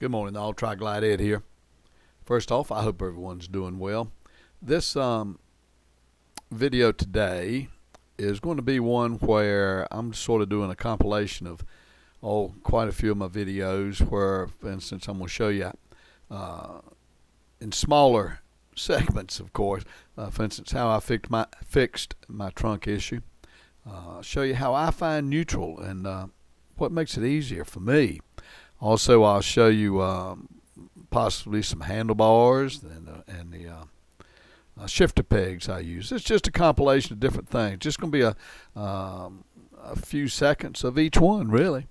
Good morning, all. Tri-Glide Ed here. First off, I hope everyone's doing well. This video today is going to be one where I'm sort of doing a compilation of quite a few of my videos where, for instance, I'm going to show you in smaller segments, of course, for instance, how I fixed my trunk issue. Show you how I find neutral and what makes it easier for me. Also, I'll show you possibly some handlebars and the shifter pegs I use. It's just a compilation of different things. Just going to be a few seconds of each one, really.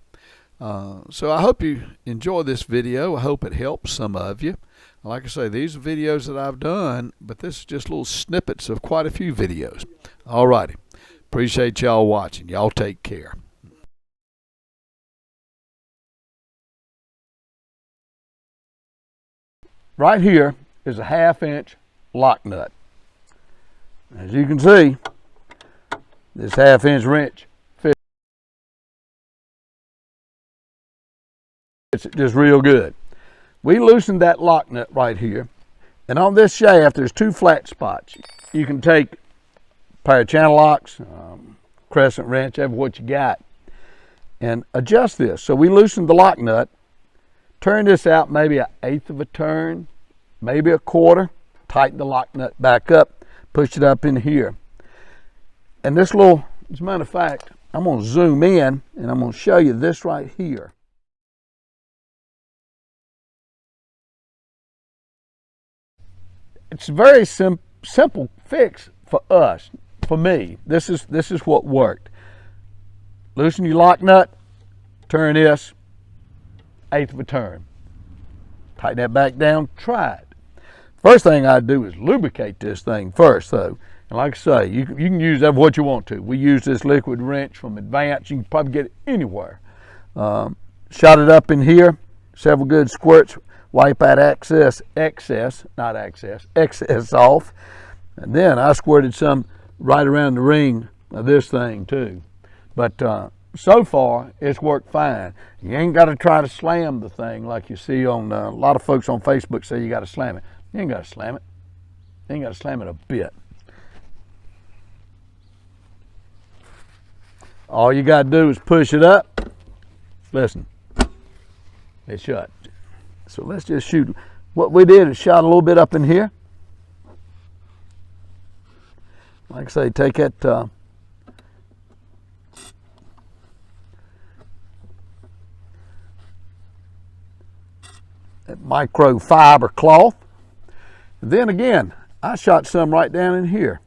So I hope you enjoy this video. I hope it helps some of you. Like I say, these are videos that I've done, but this is just little snippets of quite a few videos. All righty. Appreciate y'all watching. Y'all take care. Right here is a 1/2-inch lock nut. As you can see, this 1/2-inch wrench fits it just real good. We loosened that lock nut right here, and on this shaft there's 2 flat spots. You can take a pair of channel locks, crescent wrench, ever what you got, and adjust this. So we loosened the lock nut. Turn this out maybe 1/8 of a turn, maybe 1/4. Tighten the lock nut back up, push it up in here. And this little, as a matter of fact, I'm going to zoom in and I'm going to show you this right here. It's a very simple fix for us, for me. This is what worked. Loosen your lock nut, turn this 1/8 of a turn. Tighten that back down, try it. First thing I do is lubricate this thing first, though. And like I say, you can use that what you want to. We use this liquid wrench from Advance. You can probably get it anywhere. Shot it up in here, several good squirts. Wipe that excess off. And then I squirted some right around the ring of this thing too. But so far, it's worked fine. You ain't got to try to slam the thing like you see on a lot of folks on Facebook say you got to slam it. You ain't got to slam it. You ain't got to slam it a bit. All you got to do is push it up. Listen, it's shut. So let's just shoot. What we did is shot a little bit up in here. Like I say, take that that microfiber cloth. And then again, I shot some right down in here.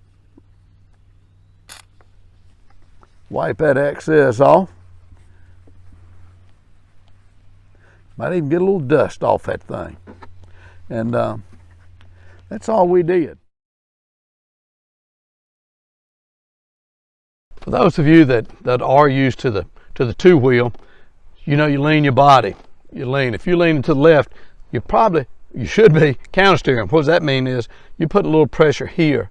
Wipe that excess off. Might even get a little dust off that thing. And that's all we did. For those of you that are used to the 2-wheel, you know you lean your body. You lean. If you're leaning to the left, you should be counter steering. What does that mean is you put a little pressure here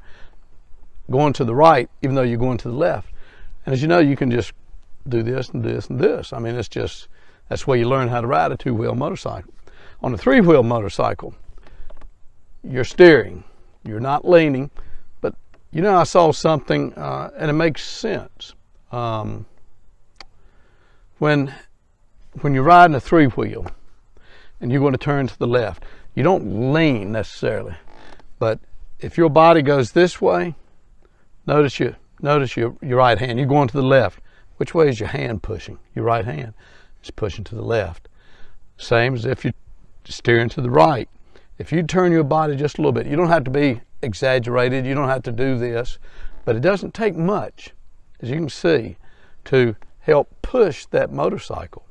going to the right, even though you're going to the left. And as you know, you can just do this and this and this. I mean, that's where you learn how to ride a 2-wheel motorcycle. On a 3-wheel motorcycle, you're steering. You're not leaning. But, you know, I saw something, and it makes sense. When you're riding a 3-wheel and you're going to turn to the left, you don't lean necessarily. But if your body goes this way, notice your right hand. You're going to the left. Which way is your hand pushing? Your right hand is pushing to the left. Same as if you're steering to the right. If you turn your body just a little bit, you don't have to be exaggerated. You don't have to do this. But it doesn't take much, as you can see, to help push that motorcycle.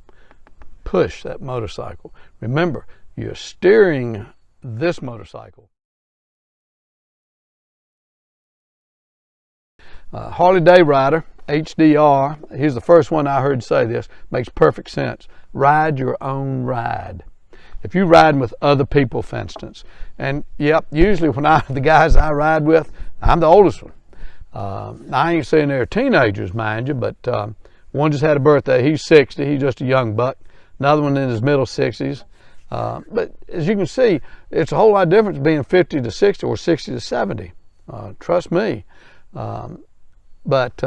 Push that motorcycle. Remember, you're steering this motorcycle. Harley Day Rider, HDR, here's the first one I heard say this, makes perfect sense. Ride your own ride. If you're riding with other people, for instance, and yep, usually when the guys I ride with, I'm the oldest one. I ain't saying they're teenagers, mind you, but one just had a birthday. He's 60. He's just a young buck. Another one in his middle 60s. But as you can see, it's a whole lot different being 50 to 60 or 60 to 70. Trust me. But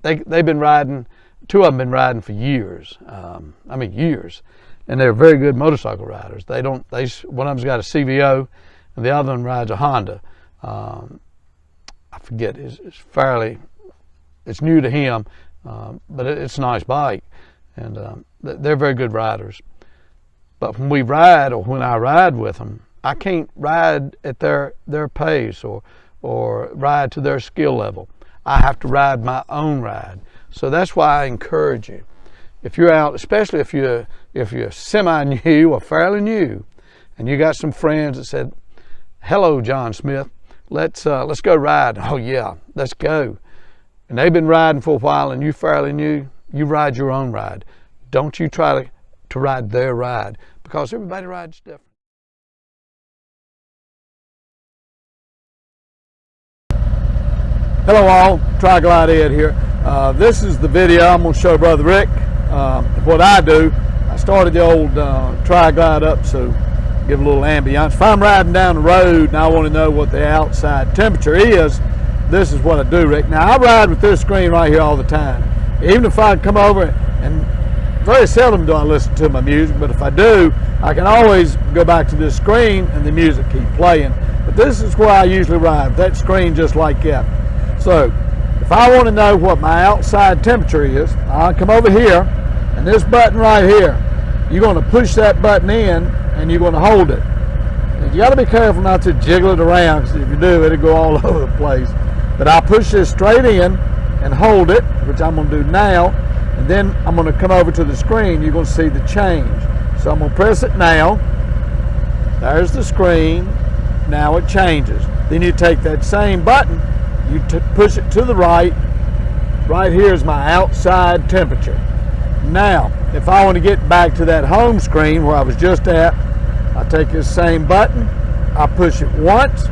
they've been riding. Two of them been riding for years. I mean years, and they're very good motorcycle riders. One of them's got a CVO, and the other one rides a Honda. I forget. It's new to him, but it's a nice bike, and they're very good riders. But when we ride, or when I ride with them, I can't ride at their pace or ride to their skill level. I have to ride my own ride. So that's why I encourage you. If you're out, especially if you're semi-new or fairly new, and you got some friends that said, "Hello, John Smith, let's go ride." "Oh yeah, let's go." And they've been riding for a while, and you fairly new, you ride your own ride. Don't you try to ride their ride, because everybody rides different. Hello all, Tri-Glide Ed here. This is the video I'm going to show Brother Rick what I do. I started the old Tri-Glide up, so give a little ambiance. If I'm riding down the road and I want to know what the outside temperature is, this is what I do, Rick. Now I ride with this screen right here all the time. Even if I come over, and very seldom do I listen to my music, but if I do, I can always go back to this screen and the music keep playing. But this is where I usually ride, that screen just like that. So if I want to know what my outside temperature is, I'll come over here, and this button right here, you're going to push that button in and you're going to hold it. And you got to be careful not to jiggle it around, because if you do, it'll go all over the place. But I'll push this straight in and hold it, which I'm going to do now, and then I'm going to come over to the screen. You're going to see the change. So I'm going to press it now. There's the screen. Now it changes. Then you take that same button, you push it to the right. Right here is my outside temperature. Now, if I want to get back to that home screen where I was just at, I take this same button, I push it once,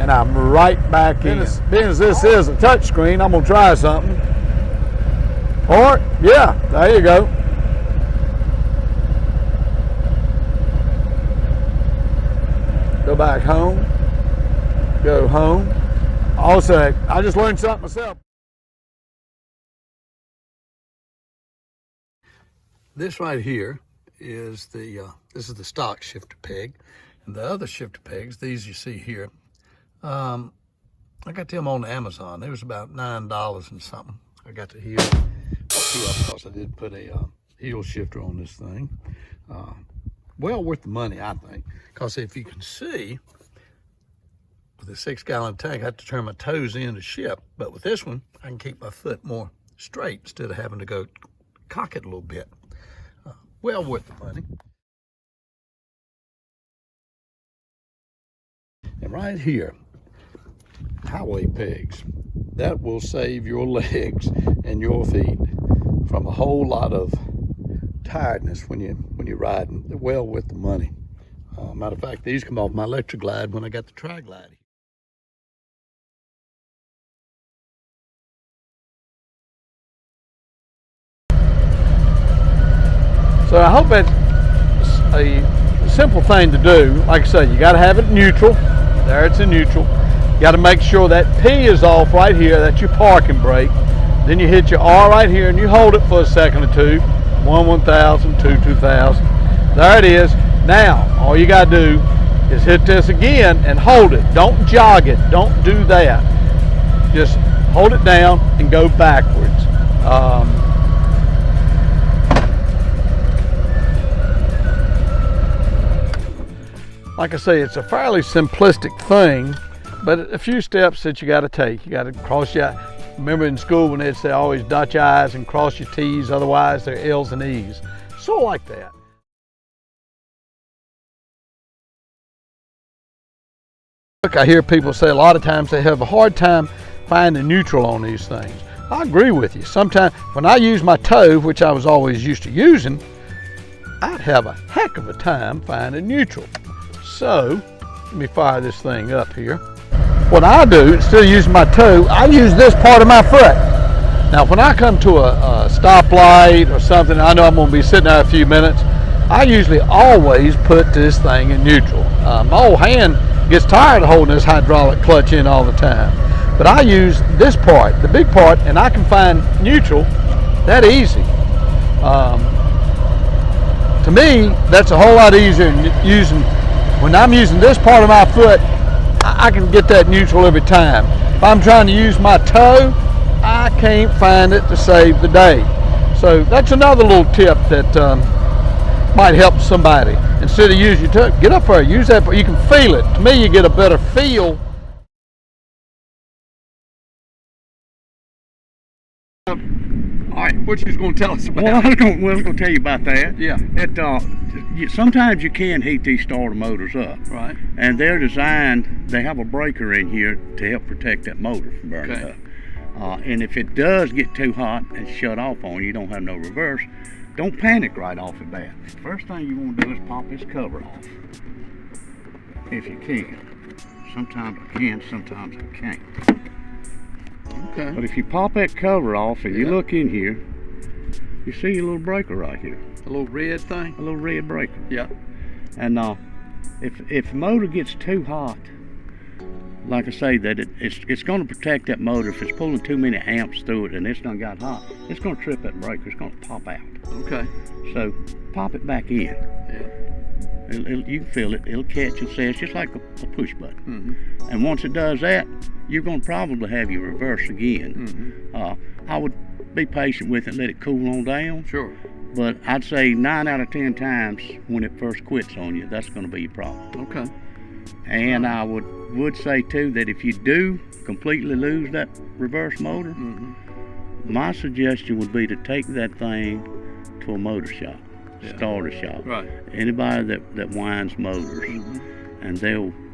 and I'm right back in. Being as this is a touch screen, I'm going to try something. Or, yeah, there you go. Go back home, go home. Also, I just learned something myself. This right here is this is the stock shifter peg, and the other shifter pegs, these you see here, I got them on Amazon. They was about $9 and something. I got the heel, because I did put a heel shifter on this thing. Well worth the money, I think, because if you can see, with a 6-gallon tank, I have to turn my toes in to ship, but with this one, I can keep my foot more straight instead of having to go cock it a little bit. Well worth the money. And right here, highway pegs. That will save your legs and your feet from a whole lot of tiredness when you're riding. They're well worth the money. Matter of fact, these come off my Electroglide when I got the Tri-Glide. So I hope it's a simple thing to do. Like I said, you got to have it neutral. There, it's in neutral. You got to make sure that P is off right here. That's your parking brake. Then you hit your R right here, and you hold it for a second or two. 1, 1,000, 2, 2,000. There it is. Now, all you got to do is hit this again and hold it. Don't jog it. Don't do that. Just hold it down and go backwards. Like I say, it's a fairly simplistic thing, but a few steps that you got to take. You got to cross your, remember in school when they'd say always dot your I's and cross your T's, otherwise they're L's and E's. Sort of like that. Look, I hear people say a lot of times they have a hard time finding neutral on these things. I agree with you. Sometimes when I use my toe, which I was always used to using, I'd have a heck of a time finding neutral. So, let me fire this thing up here. What I do, instead of using my toe, I use this part of my foot. Now, when I come to a stoplight or something, I know I'm going to be sitting there a few minutes, I usually always put this thing in neutral. My old hand gets tired of holding this hydraulic clutch in all the time. But I use this part, the big part, and I can find neutral that easy. To me, that's a whole lot easier than using, when I'm using this part of my foot, I can get that neutral every time. If I'm trying to use my toe, I can't find it to save the day. So that's another little tip that might help somebody. Instead of using your toe, get up there, use that, you can feel it. To me, you get a better feel. All right, what you was going to tell us about? Well, I was going to tell you about that. Yeah. Sometimes you can heat these starter motors up. Right. And they're designed, they have a breaker in here to help protect that motor from burning up. And if it does get too hot and shut off on you, you don't have no reverse, don't panic right off the bat. First thing you want to do is pop this cover off, if you can. Sometimes I can, sometimes I can't. Okay. But if you pop that cover off and you look in here, you see a little breaker right here. A little red thing? A little red breaker. Yeah. And if the motor gets too hot, like I say, that it's going to protect that motor. If it's pulling too many amps through it and it's done got hot, it's going to trip that breaker. It's going to pop out. Okay. So pop it back in. Yeah. You can feel it. It'll catch and say it's just like a push button. Mm-hmm. And once it does that, you're going to probably have your reverse again. Mm-hmm. I would be patient with it, let it cool on down. Sure. But I'd say 9 out of 10 times when it first quits on you, that's going to be your problem. Okay. And I would say too that if you do completely lose that reverse motor, mm-hmm. my suggestion would be to take that thing to a motor shop, starter shop. Right. Anybody that winds motors, mm-hmm. and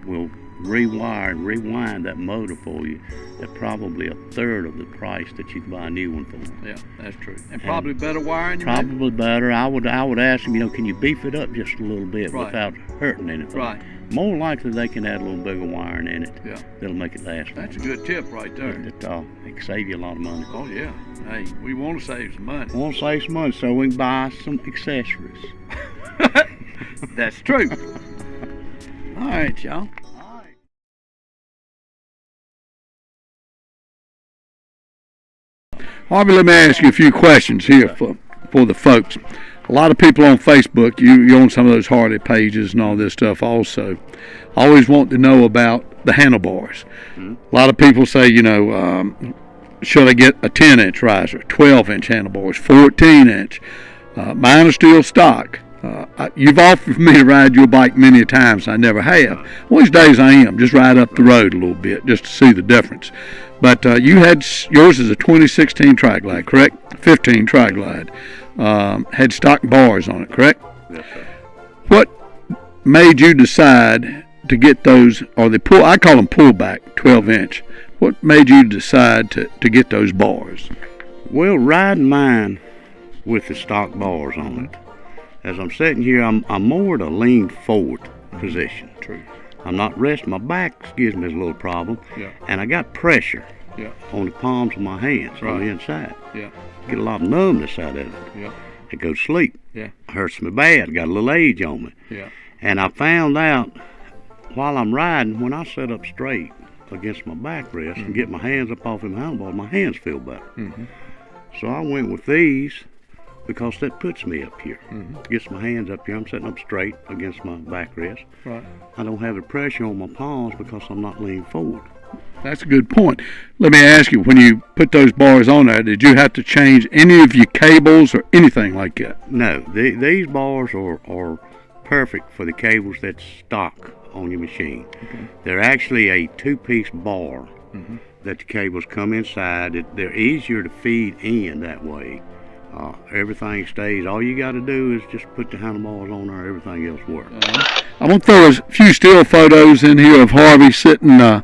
will rewire and rewind that motor for you at probably 1/3 of the price that you can buy a new one for. Yeah, that's true. And probably better wiring. Probably better. I would ask them, can you beef it up just a little bit without hurting anything? Right. More likely they can add a little bigger wiring in it. Yeah. That'll make it last. That's a good tip right there. It can save you a lot of money. Oh yeah. Hey, we want to save some money. We want to save some money so we can buy some accessories. That's true. All right, y'all. Harvey, let me ask you a few questions here for the folks. A lot of people on Facebook, you own some of those Harley pages and all this stuff also, always want to know about the handlebars. Mm-hmm. A lot of people say, should I get a 10-inch riser, 12-inch handlebars, 14-inch? Mine are still stock. You've offered me to ride your bike many times. I never have. One of these days I am. Just ride up the road a little bit just to see the difference. But yours is a 2016 Tri-Glide, correct? 15 Tri-Glide. Had stock bars on it, correct? Yes, sir. What made you decide to get those, or I call them pullback 12-inch. What made you decide to get those bars? Well, riding mine with the stock bars on it, as I'm sitting here, I'm more at a lean forward position. True. I'm not resting. My back gives me a little problem. Yeah. And I got pressure on the palms of my hands on the inside. Yeah. Get a lot of numbness out of it. Yeah. I go to sleep. Yeah. It hurts me bad. Got a little age on me. Yeah. And I found out while I'm riding, when I sit up straight against my backrest and get my hands up off them handlebars, my hands feel better. Mm-hmm. So I went with these because that puts me up here. Gets my hands up here. I'm sitting up straight against my backrest. Right. I don't have the pressure on my palms because I'm not leaning forward. That's a good point. Let me ask you, when you put those bars on there, did you have to change any of your cables or anything like that? No, these bars are perfect for the cables that's stock on your machine. Okay. They're actually a 2-piece bar that the cables come inside. They're easier to feed in that way. Everything stays. All you got to do is just put the handlebars on there. Everything else works. I'm going to throw a few still photos in here of Harvey sitting on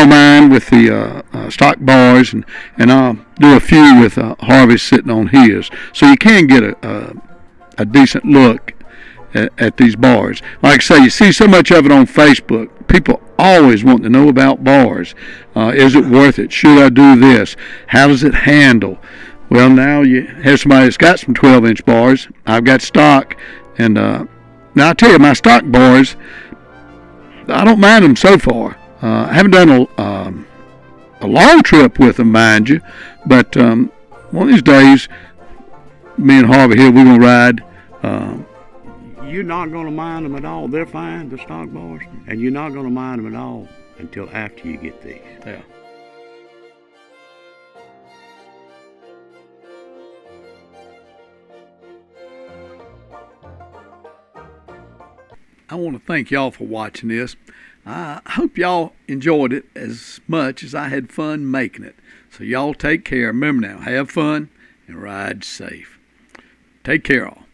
mine with the stock bars, and I'll do a few with Harvey sitting on his, so you can get a decent look at these bars. Like I say, you see so much of it on Facebook. People always want to know about bars. Is it worth it? Should I do this? How does it handle? Well, now you have somebody that's got some 12-inch bars. I've got stock, And now I tell you, my stock boys, I don't mind them so far. I haven't done a long trip with them, mind you, but one of these days, me and Harvey here, we're gonna ride. You're not going to mind them at all. They're fine, the stock boys, and you're not going to mind them at all until after you get these. Yeah. I want to thank y'all for watching this. I hope y'all enjoyed it as much as I had fun making it. So y'all take care. Remember now, have fun and ride safe. Take care all.